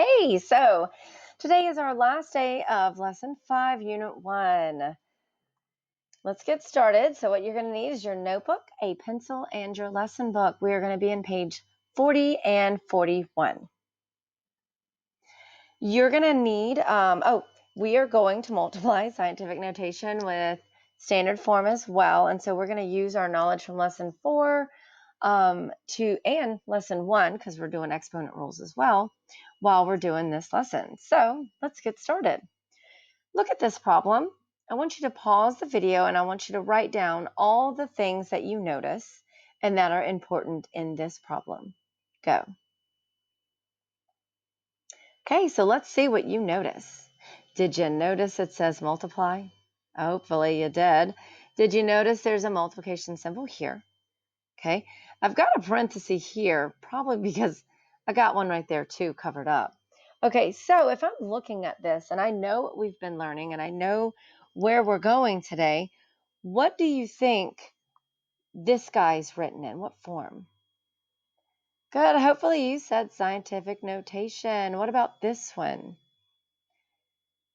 Hey, so today is our last day of Lesson 5, Unit 1. Let's get started. So what you're going to need is your notebook, a pencil, and your lesson book. We are going to be in page 40 and 41. You're going to need, we are going to multiply scientific notation with standard form as well. And so we're going to use our knowledge from Lesson 4 and Lesson 1, because we're doing exponent rules as well, while we're doing this lesson. So let's get started. Look at this problem. I want you to pause the video and I want you to write down all the things that you notice and that are important in this problem. Go. Okay, so let's see what you notice. Did you notice it says multiply? Hopefully you did. Did you notice there's a multiplication symbol here? Okay, I've got a parenthesis here, probably because I got one right there too covered up. Okay, so if I'm looking at this and I know what we've been learning and I know where we're going today, what do you think this guy's written in? What form? Good, hopefully you said scientific notation. What about this one?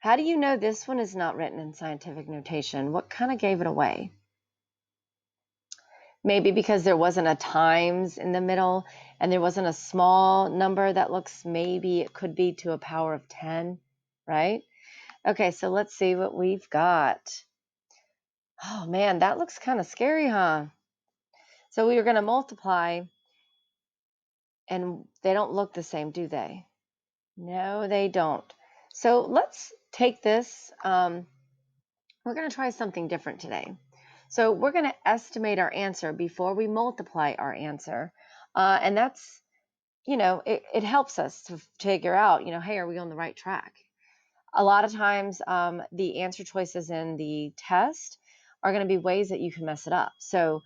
How do you know this one is not written in scientific notation? What kind of gave it away? Maybe because there wasn't a times in the middle and there wasn't a small number that looks, maybe it could be to a power of 10, right? Okay, so let's see what we've got. Oh man, that looks kind of scary, huh? So we are going to multiply and they don't look the same, do they? No, they don't. So let's take this. We're going to try something different today. So we're going to estimate our answer before we multiply our answer. And that's, it helps us to figure out, hey, are we on the right track? A lot of times the answer choices in the test are going to be ways that you can mess it up. So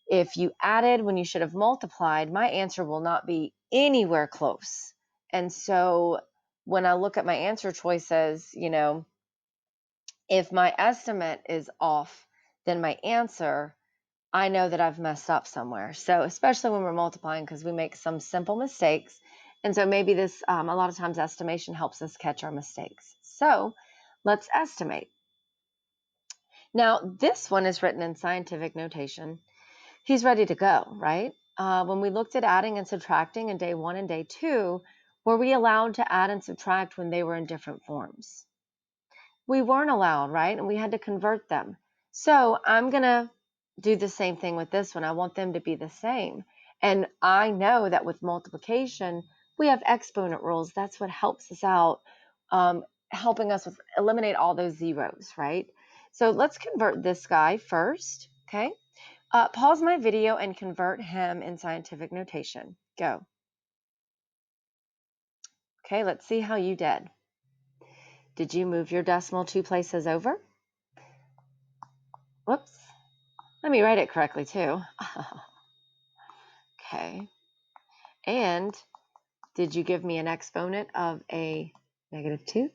if you added when you should have multiplied, my answer will not be anywhere close. And so when I look at my answer choices, if my estimate is off, then my answer, I know that I've messed up somewhere. So especially when we're multiplying, because we make some simple mistakes. And so maybe this, a lot of times estimation helps us catch our mistakes. So let's estimate. Now, this one is written in scientific notation. He's ready to go, right? When we looked at adding and subtracting in day 1 and day 2, were we allowed to add and subtract when they were in different forms? We weren't allowed, right? And we had to convert them. So I'm going to do the same thing with this one. I want them to be the same. And I know that with multiplication, we have exponent rules. That's what helps us out, helping us eliminate all those zeros, right? So let's convert this guy first, okay? Pause my video and convert him in scientific notation. Go. Okay, let's see how you did. Did you move your decimal 2 places over? Whoops. Let me write it correctly too. Okay. And did you give me an exponent of a -2?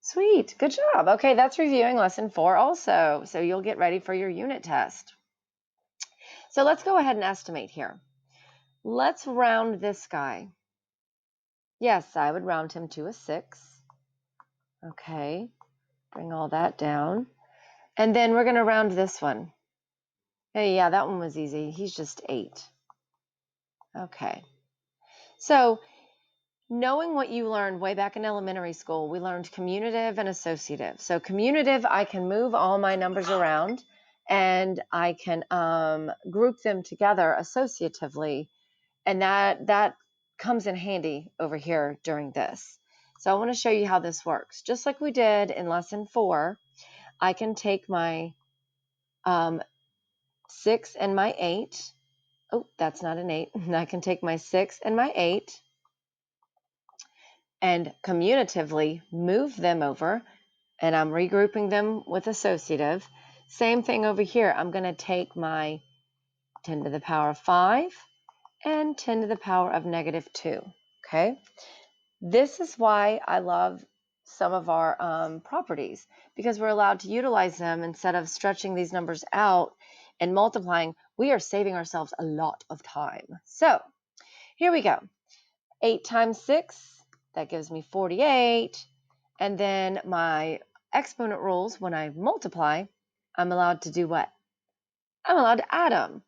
Sweet. Good job. Okay, that's reviewing lesson 4 also. So you'll get ready for your unit test. So let's go ahead and estimate here. Let's round this guy. Yes, I would round him to a 6. Okay. Bring all that down. And then we're going to round this one. Hey, yeah, that one was easy. He's just 8. Okay. So knowing what you learned way back in elementary school, we learned commutative and associative. So commutative, I can move all my numbers around and I can group them together associatively. And that comes in handy over here during this. So I want to show you how this works. Just like we did in lesson 4, I can take my 6 and my 8. Oh, that's not an 8. I can take my 6 and my 8 and commutatively move them over, and I'm regrouping them with associative. Same thing over here. I'm going to take my 10 to the power of 5 and 10 to the power of -2. Okay? This is why I love some of our properties, because we're allowed to utilize them instead of stretching these numbers out and multiplying. We are saving ourselves a lot of time. So here we go. 8 times 6, that gives me 48. And then my exponent rules, when I multiply, I'm allowed to do what? I'm allowed to add them.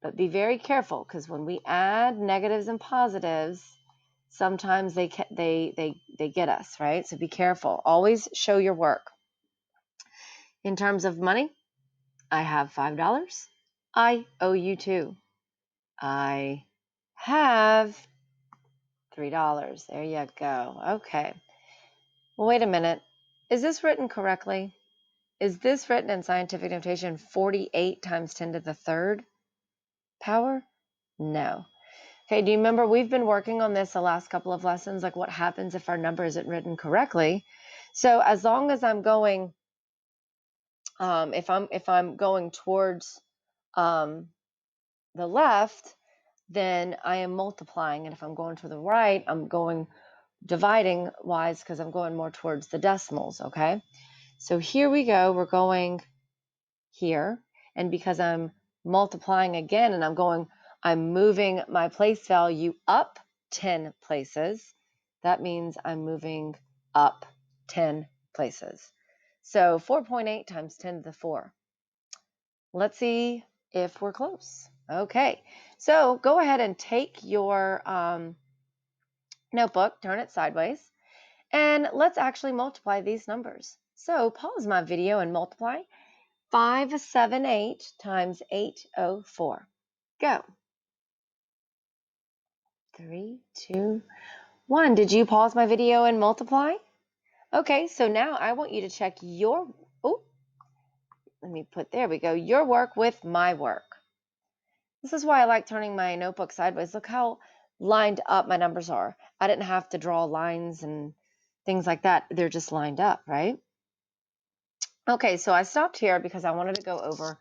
But be very careful, because when we add negatives and positives, sometimes they get us, right? So be careful. Always show your work. In terms of money, I have $5. I owe you $2. I have $3. There you go. Okay. Well, wait a minute. Is this written correctly? Is this written in scientific notation 48 times 10 to the third power? No. Okay, do you remember we've been working on this the last couple of lessons, like what happens if our number isn't written correctly? So as long as I'm going, if I'm going towards the left, then I am multiplying, and if I'm going to the right, I'm going dividing wise because I'm going more towards the decimals. Okay, so here we go. We're going here, and because I'm multiplying again, and I'm moving my place value up 10 places. That means I'm moving up 10 places. So 4.8 times 10 to the 4. Let's see if we're close. Okay, so go ahead and take your notebook, turn it sideways, and let's actually multiply these numbers. So pause my video and multiply 578 times 804. Go. 3, 2, 1. Did you pause my video and multiply? Okay, so now I want you to check your, there we go, your work with my work. This is why I like turning my notebook sideways. Look how lined up my numbers are. I didn't have to draw lines and things like that. They're just lined up, right? Okay, so I stopped here because I wanted to go over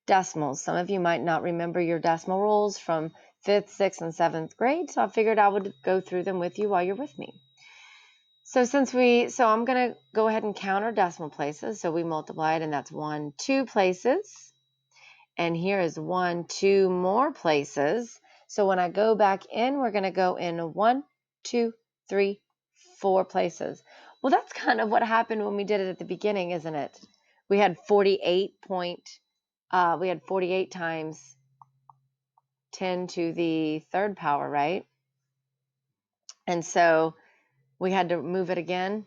decimals. Some of you might not remember your decimal rules from 5th, 6th, and 7th grade, so I figured I would go through them with you while you're with me. So I'm going to go ahead and count our decimal places. So we multiplied, and that's 1, 2 places. And here is 1, 2 more places. So when I go back in, we're going to go in 1, 2, 3, 4 places. Well, that's kind of what happened when we did it at the beginning, isn't it? We had 48 times 10 to the third power, right? And so we had to move it again.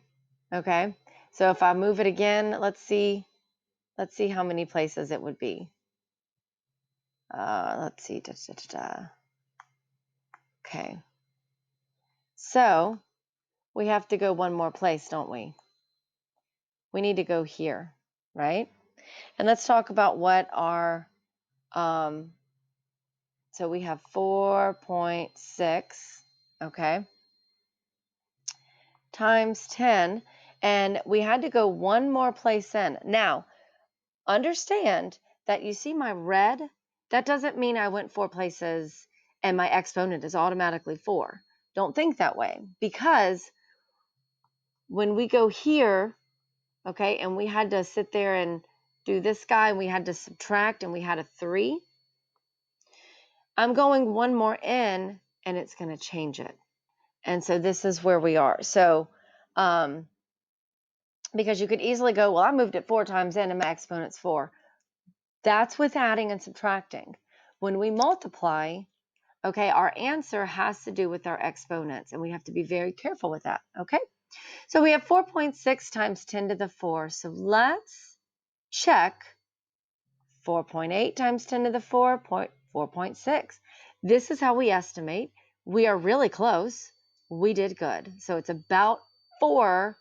Okay. So if I move it again, let's see how many places it would be. Let's see. Okay. So we have to go one more place, don't we? We need to go here, right? And let's talk about what our, so we have 4.6, okay, times 10, and we had to go one more place in. Now, understand that you see my red, that doesn't mean I went 4 places and my exponent is automatically 4. Don't think that way, because when we go here, okay, and we had to sit there and do this guy, and we had to subtract, and we had a 3, I'm going one more in, and it's going to change it. And so this is where we are. So, because you could easily go, well, I moved it 4 times in, and my exponent's 4. That's with adding and subtracting. When we multiply, okay, our answer has to do with our exponents, and we have to be very careful with that, okay? So we have 4.6 times 10 to the 4. So let's check 4.8 times 10 to the 4, 4.6. This is how we estimate. We are really close. We did good. So it's about 4,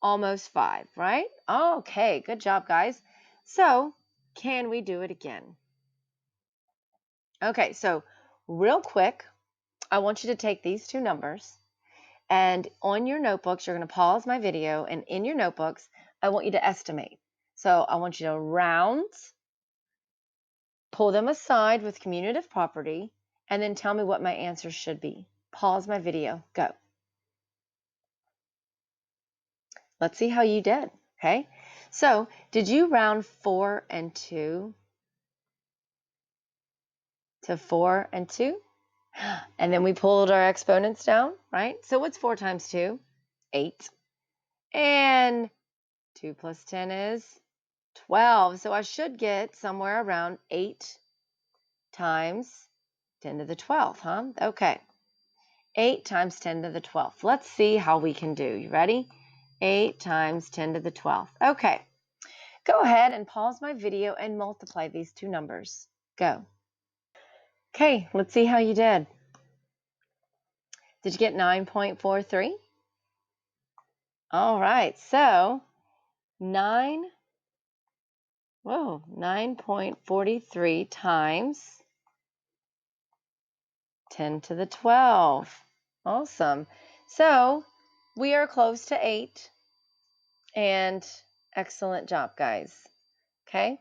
almost 5, right? Okay, good job, guys. So can we do it again? Okay, so real quick, I want you to take these two numbers, and on your notebooks, you're going to pause my video, and in your notebooks, I want you to estimate. So I want you to round, pull them aside with commutative property, and then tell me what my answer should be. Pause my video. Go. Let's see how you did. Okay. So did you round 4 and 2 to 4 and 2? And then we pulled our exponents down, right? So what's 4 times 2? 8. And 2 plus 10 is 12. So I should get somewhere around 8 times 10 to the 12th, huh? Okay. 8 times 10 to the 12th. Let's see how we can do. You ready? 8 times 10 to the 12th. Okay. Go ahead and pause my video and multiply these two numbers. Go. Okay, let's see how you did. Did you get 9.43? All right, so 9.43 times 10 to the 12. Awesome. So we are close to 8, and excellent job, guys. Okay.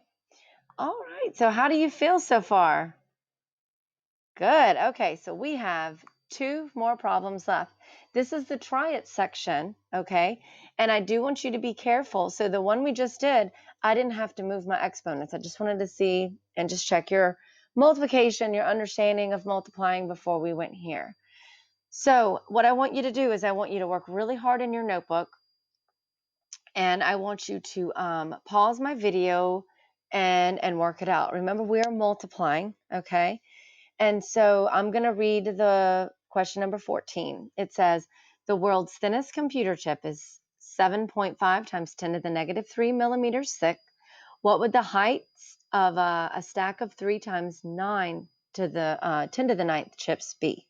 All right, so how do you feel so far? Good. Okay, so we have 2 more problems left. This is the try it section, okay? And I do want you to be careful. So the one we just did, I didn't have to move my exponents. I just wanted to see and just check your multiplication, your understanding of multiplying before we went here. So what I want you to do is I want you to work really hard in your notebook, and I want you to pause my video and work it out. Remember, we are multiplying, okay? And so I'm going to read the question number 14. It says, the world's thinnest computer chip is 7.5 times 10 to the negative 3 millimeters thick. What would the height of a stack of 3 times 9 to the 10 to the ninth chips be?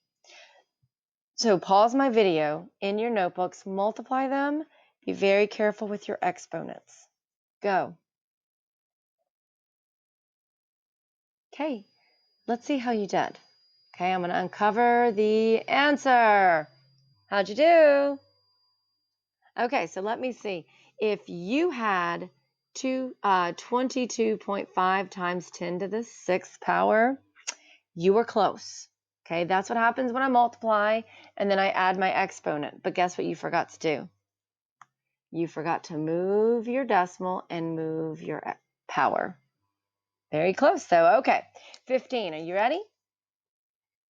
So pause my video in your notebooks, multiply them. Be very careful with your exponents. Go. Okay, let's see how you did. Okay, I'm going to uncover the answer. How'd you do? Okay, so let me see. If you had 22.5 times 10 to the 6th power, you were close. Okay, that's what happens when I multiply and then I add my exponent. But guess what you forgot to do? You forgot to move your decimal and move your power. Very close though. Okay, 15. Are you ready?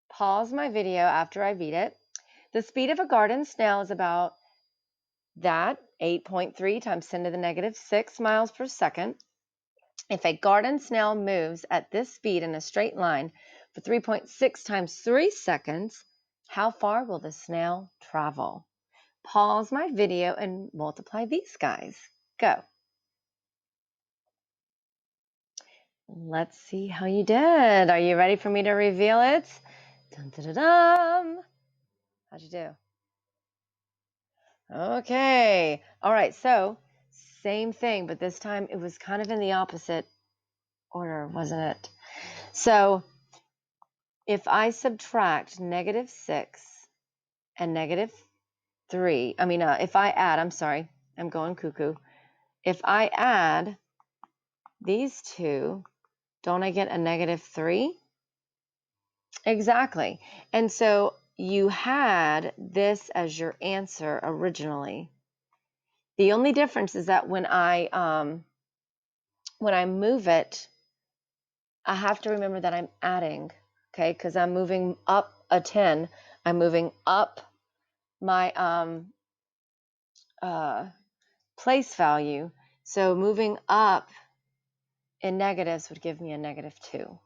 Pause my video after I read it. The speed of a garden snail is about that 8.3 times 10 to the negative 6 miles per second. If a garden snail moves at this speed in a straight line for 3.6 times 3 seconds, how far will the snail travel? Pause my video and multiply these guys. Go. Let's see how you did. Are you ready for me to reveal it? Dun, dun, dun, dun. How'd you do? Okay. All right. So same thing, but this time it was kind of in the opposite order, wasn't it? So if I subtract negative 6 and negative 3, if I add, I'm sorry, I'm going cuckoo. If I add these two, don't I get a negative 3? Exactly. And so you had this as your answer originally. The only difference is that when I move it, I have to remember that I'm adding, okay? Because I'm moving up a 10. I'm moving up my place value. So moving up in negatives would give me a negative 2.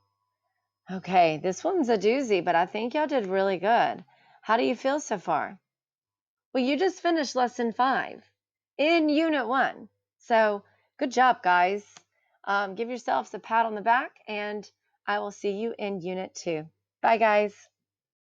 Okay, this one's a doozy, but I think y'all did really good. How do you feel so far? Well, you just finished lesson 5 in unit 1. So good job, guys. Give yourselves a pat on the back, and I will see you in unit 2. Bye, guys.